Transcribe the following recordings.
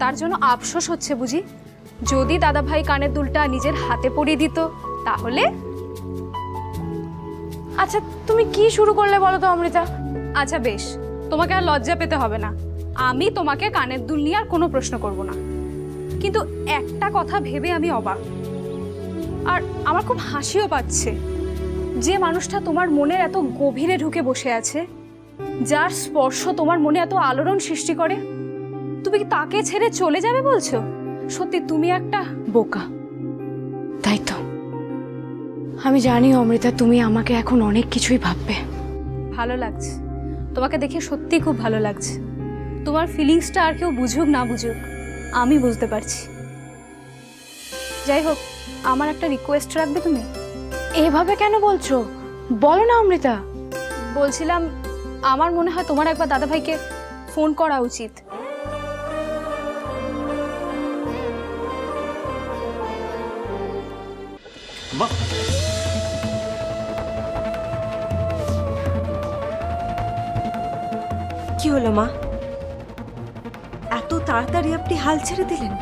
তার জন্য আফসোস হচ্ছে বুঝি? যদি দাদাভাই কানের দুলটা নিজের হাতে পরিয়ে দিত তাহলে। আচ্ছা তুমি কি শুরু করলে বলো তো অমৃতা? আচ্ছা বেশ, তোমাকে আর লজ্জা পেতে হবে না। আমি তোমাকে কানের দুল নিয়ে আর কোনো প্রশ্ন করব না। কিন্তু একটা কথা ভেবে আমি অবাক, আর আমার খুব হাসিও পাচ্ছে। যে মানুষটা তোমার মনের এত গভীরে ঢুকে বসে আছে, যার স্পর্শ তোমার মনে এত আলোড়ন সৃষ্টি করে, তুমি কি তাকে ছেড়ে চলে যাবে বলছো? সত্যি তুমি একটা বোকা। তাই তো, আমি জানি অমৃতা তুমি আমাকে এখন অনেক কিছুই ভাববে। ভালো লাগছে, তোমাকে দেখে সত্যি খুব ভালো লাগছে। তোমার ফিলিংসটা আর কেউ বুঝুক না বুঝুক, আমি বুঝতে পারছি। যাই হোক, আমার একটা রিকোয়েস্ট রাখবে তুমি? এভাবে কেন বলছো, বলো না অমৃতা। বলছিলাম, আমার মনে হয় তোমার একবার দাদাভাইকে ফোন করা উচিত। মা, কি হলো মা? এত তাড়াতাড়ি আপনি হাল ছেড়ে দিলেন?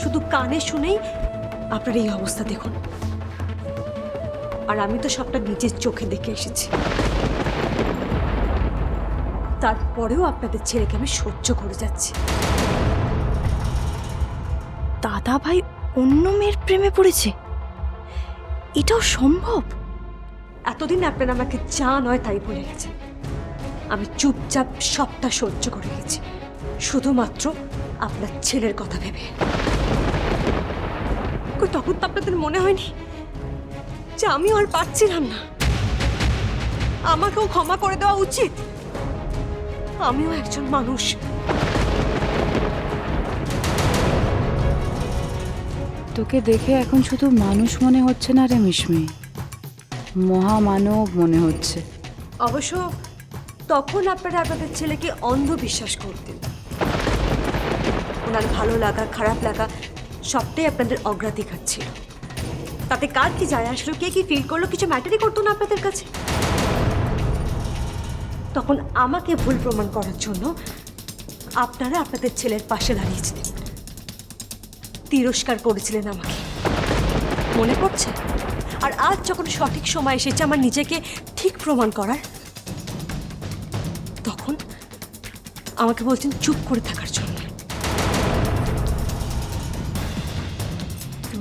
শুধু কানে শুনেই আপনার এই অবস্থা দেখুন। আর আমি তো সবটা নিজের চোখে দেখে এসেছি। তারপরেও আপনাদের ছেলেকে আমি সহ্য করে যাচ্ছি। দাদা ভাই অন্য মেয়ের প্রেমে পড়েছে? এটাও সম্ভব? এতদিন আপনারা আমাকে যা নয় তাই বলে গেছেন। আমি চুপচাপ সবটা সহ্য করে গেছি, শুধুমাত্র আপনার ছেলের কথা ভেবে। তখন তো আপনাদের মনে হয়নি যে আমিও আর পারছিলাম না, আমাকেও ক্ষমা করে দেওয়া উচিত? আমিও একজন মানুষ। তোকে দেখে এখন শুধু মানুষ মনে হচ্ছে না রে মিশমি, মহামানব মনে হচ্ছে। অবশ্য তখন আপনারা আপনাদের ছেলেকে অন্ধবিশ্বাস করতেন। ওনার ভালো লাগা খারাপ লাগা সবটাই আপনাদের অগ্রাধিকার ছিল। তাতে কার কি যায় আসলো, কে কি ফিল করলো, কিছু ম্যাটারই করতো না আপনাদের কাছে। তখন আমাকে ভুল প্রমাণ করার জন্য আপনারা আপনাদের ছেলের পাশে দাঁড়িয়েছিলেন, তিরস্কার করেছিলেন আমাকে, মনে পড়ছে? আর আজ যখন সঠিক সময় এসেছে আমার নিজেকে ঠিক প্রমাণ করার, তখন আমাকে বলছেন চুপ করে থাকার জন্য।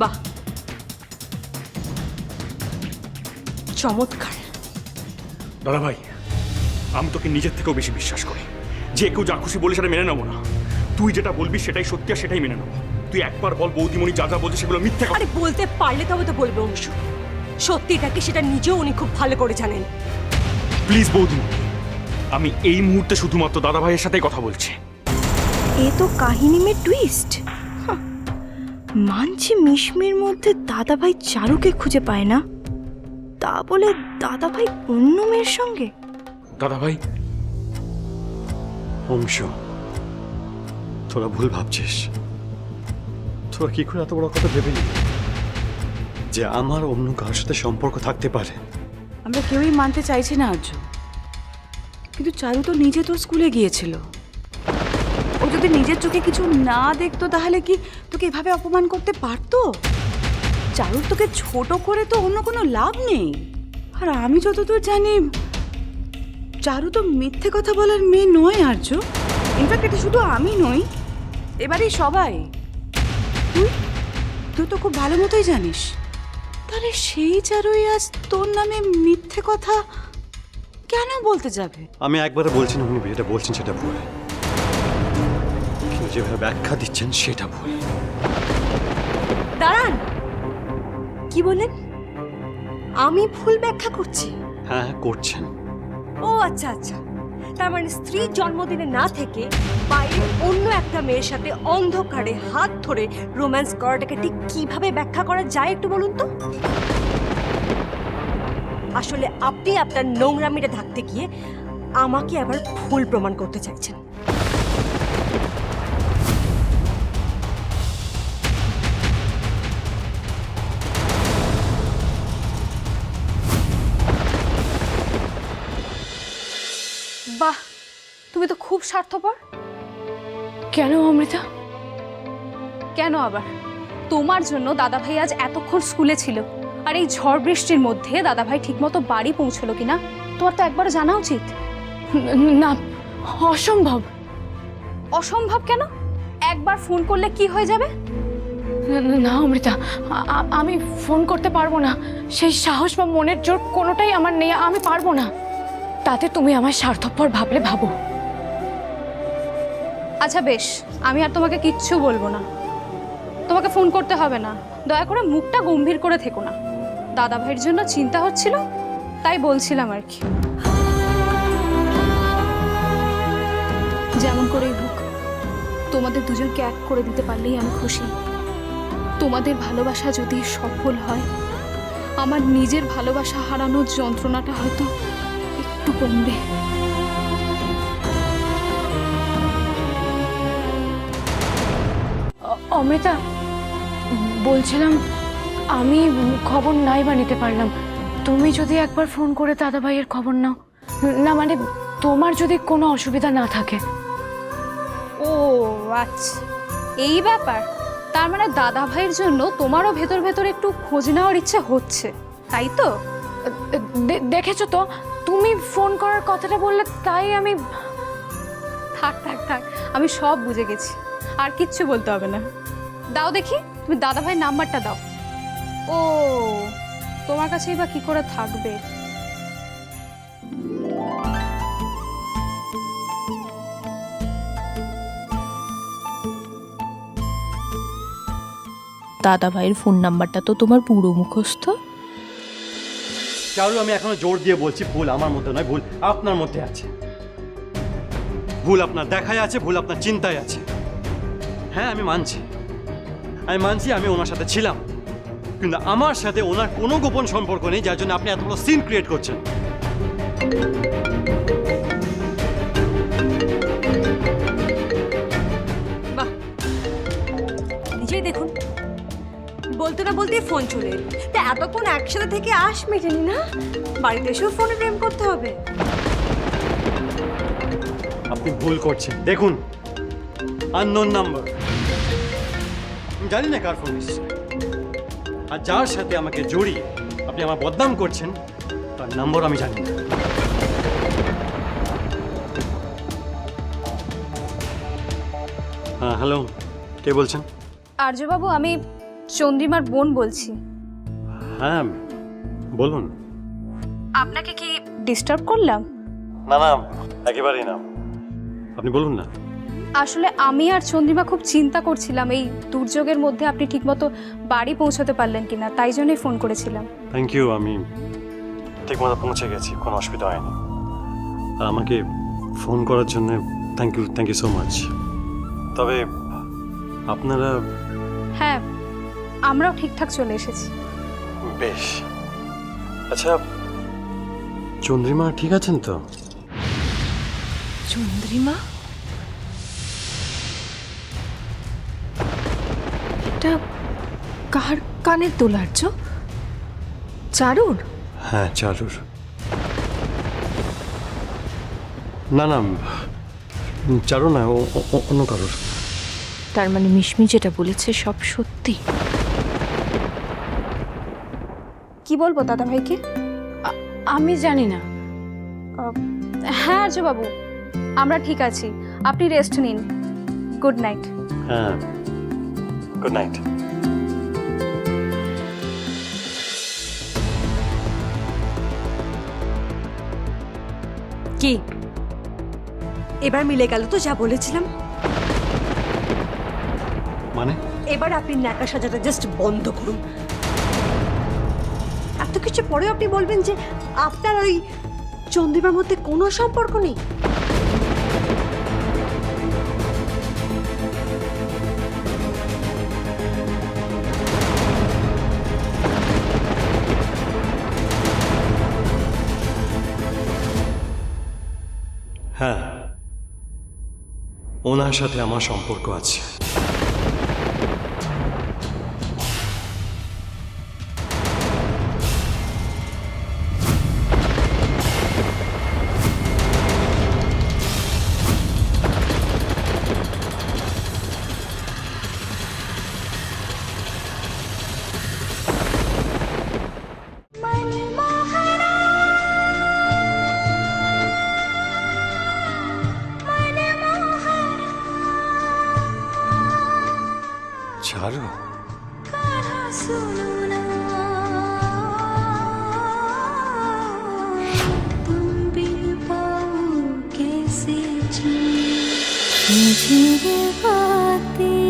বাহ, চমৎকার। দাদা ভাই, আমি তোকে নিজের থেকেও বেশি বিশ্বাস করি। যে কেউ যা খুশি বলে সেটা মেনে নেবো না। তুই যেটা বলবি সেটাই সত্যি আর সেটাই মেনে নেবো। তুই একবার বল বৌদিমণি যা যা বলছে সেগুলো মিথ্যে কথা। আরে বলতে পারলে তবে তো বলবে অংশু। সত্যিটাকে সেটা নিজেও উনি খুব ভালো করে জানেন। প্লিজ বৌদিমণি, আমি এই মুহূর্তে শুধুমাত্র দাদা ভাইয়ের সাথেই কথা বলছি। এ তো কাহিনী মে টুইস্ট। মানছি মিশমির মধ্যে দাদা ভাই চারুকে খুঁজে পায় না, তা বলে দাদা ভাই অন্য মেয়ের সঙ্গে? দাদা ভাই, অংশ, তোরা ভুল ভাবছিস। তোরা কি করে এত বড় কথা ভেবে নিলি যে আমার অন্য কারোর সাথে সম্পর্ক থাকতে পারে? আমরা কেউই মানতে চাইছি না আজ, কিন্তু চারু তো নিজে তোর স্কুলে গিয়েছিল। ও যদি নিজের চোখে কিছু না দেখতো তাহলে কি তোকে এভাবে অপমান করতে পারতো? চারুর তোকে ছোট করে তো অন্য কোনো লাভ নেই। আর আমি যতদূর জানি চারু তো মিথ্যে কথা বলার মেয়ে নয় আর্য। ইনফ্যাক্ট এটা শুধু আমি নই, এবারেই সবাই। তুই তো খুব ভালো মতোই জানিস। তাহলে সেই চারুই আজ তোর নামে মিথ্যে কথা কেন বলতে যাবে? আমি একবারে বলছি না উনি যেটা বলছেন সেটা ভুল, কিন্তু যেভাবে ব্যাখ্যা দিচ্ছেন সেটা ভুল। দাঁড়ান, কি বলেন? আমি ভুল ব্যাখ্যা করছি? হ্যাঁ, করছেন। ও আচ্ছা আচ্ছা, তার মানে স্ত্রীর জন্মদিনে না থেকে বাইরে অন্য একটা মেয়ের সাথে অন্ধকারে হাত ধরে রোম্যান্স করাটাকে ঠিক কিভাবে ব্যাখ্যা করা যায় একটু বলুন তো। আসলে আপনি আপনার নোংরামিটা ঢাকতে গিয়ে আমাকে আবার ভুল প্রমাণ করতে চাইছেন। বাহ, তুমি তো খুব স্বার্থপর। কেন অমৃতা? কেন আবার? তোমার জন্য দাদাভাই আজ এতক্ষণ স্কুলে ছিল, আর এই ঝড় বৃষ্টির মধ্যে দাদাভাই ঠিকমতো বাড়ি পৌঁছলো কিনা তোমার তো একবার জানা উচিত। না, অসম্ভব। অসম্ভব কেন? একবার ফোন করলে কি হয়ে যাবে? না অমৃতা, আমি ফোন করতে পারবো না। সেই সাহস বা মনের জোর কোনোটাই আমার নেই, আমি পারবো না। তাতে তুমি আমার স্বার্থপর ভাবলে ভাবো। আচ্ছা বেশ, আমি আর তোমাকে কিচ্ছু বলবো না। তোমাকে ফোন করতে হবে না, দয়া করে মুখটা গম্ভীর করে থেকো না। দাদাভাইয়ের জন্য চিন্তা হচ্ছিল, তাই বলছিলাম আর কি। যেমন করেই হোক, তোমাদের দুজনকে এক করে দিতে পারলেই আমি খুশি। তোমাদের ভালোবাসা যদি সফল হয়, আমার নিজের ভালোবাসা হারানোর যন্ত্রণাটা হয়তো একটু কমবে। অমৃতা, বলছিলাম আমি খবর নাই বা নিতে পারলাম। তুমি যদি একবার ফোন করে দাদাভাইয়ের খবর নাও না, মানে তোমার যদি কোনো অসুবিধা না থাকে। ও আচ্ছা, এই ব্যাপার। তার মানে দাদাভাইয়ের জন্য তোমারও ভেতর ভেতর একটু খোঁজ নেওয়ার ইচ্ছে হচ্ছে, তাই তো? দেখেছো তো, তুমি ফোন করার কথাটা বললে, তাই আমি। থাক থাক থাক, আমি সব বুঝে গেছি, আর কিচ্ছু বলতে হবে না। দাও দেখি, তুমি দাদাভাইয়ের নাম্বারটা দাও। ও, তোমার কাছেই বা কি করে থাকবে? দাদা ভাইয়ের ফোন নাম্বারটা তো তোমার পুরো মুখস্থ। চারু, আমি এখনো জোর দিয়ে বলছি, ভুল আমার মধ্যে নয়, ভুল আপনার মধ্যে আছে। ভুল আপনার দেখায় আছে, ভুল আপনার চিন্তায় আছে। হ্যাঁ, আমি মানছি আমি ওনার সাথে ছিলাম, কিন্তু আমার সাথে ওনার কোনো গোপন সম্পর্ক নেই, যার জন্য আপনি এত বড় সিন ক্রিয়েট করছেন। বাহ, নিজেই দেখুন, বলতে না বলতেই ফোন চলে এলো। তা এতক্ষণ একসাথে থেকে আশ মেটেনি না, বাড়িতে এসেও ফোনে প্রেম করতে হবে? আপনি ভুল করছেন। দেখুন, আননোন নাম্বার, জানি না কার ফোন এসেছে, আর যার সাথে আমাকে জড়িয়ে আপনি আমার বদনাম করছেন তার নম্বর আমি জানি না। হ্যাঁ, হ্যালো, কে বলছেন? আর্যবাবু, আমি চন্দ্রিমার বোন বলছি। হ্যাঁ, বলুন। আপনাকে কি ডিস্টার্ব করলাম? না না, একেবারেই না, আপনি বলুন না। আসলে আমি আর চন্দ্রিমা খুব চিন্তা করছিলাম এই দুর্যোগের মধ্যে আপনি ঠিকমতো বাড়ি পৌঁছাতে পারলেন কিনা, তাই জন্যই ফোন করেছিলাম। থ্যাংক ইউ, আমি ঠিকমতো পৌঁছে গেছি, কোনো অসুবিধা হয়নি। আর আমাকে ফোন করার জন্য থ্যাংক ইউ সো মাচ। তবে আপনারা? হ্যাঁ, আমরাও ঠিকঠাক চলে এসেছি। বেশ। আচ্ছা, চন্দ্রিমা ঠিক আছেন তো? চন্দ্রিমা? এটা কার কানের দোলার্য? চারুর? হ্যাঁ, চারুর। না না, চারু না, অন্য কারোর। তার মানে মিশমি যেটা বলেছে সব সত্যি? কি বলবো দাদাভাইকে? আমি জানি না। হ্যাঁ আর্যবাবু, আমরা ঠিক আছি, আপনি রেস্ট নিন। Good night. হ্যাঁ, গুড নাইট। কি এবার মিলে গেল তো যা বলেছিলাম? মানে? এবার আপনি ন্যাকা সাজাটা জাস্ট বন্ধ করুন। এত কিছু পরেও আপনি বলবেন যে আপনার ওই চন্দ্রিমার মধ্যে কোনো সম্পর্ক নেই? হ্যাঁ, ওনার সাথে আমার সম্পর্ক আছে। চারু मुझे बातें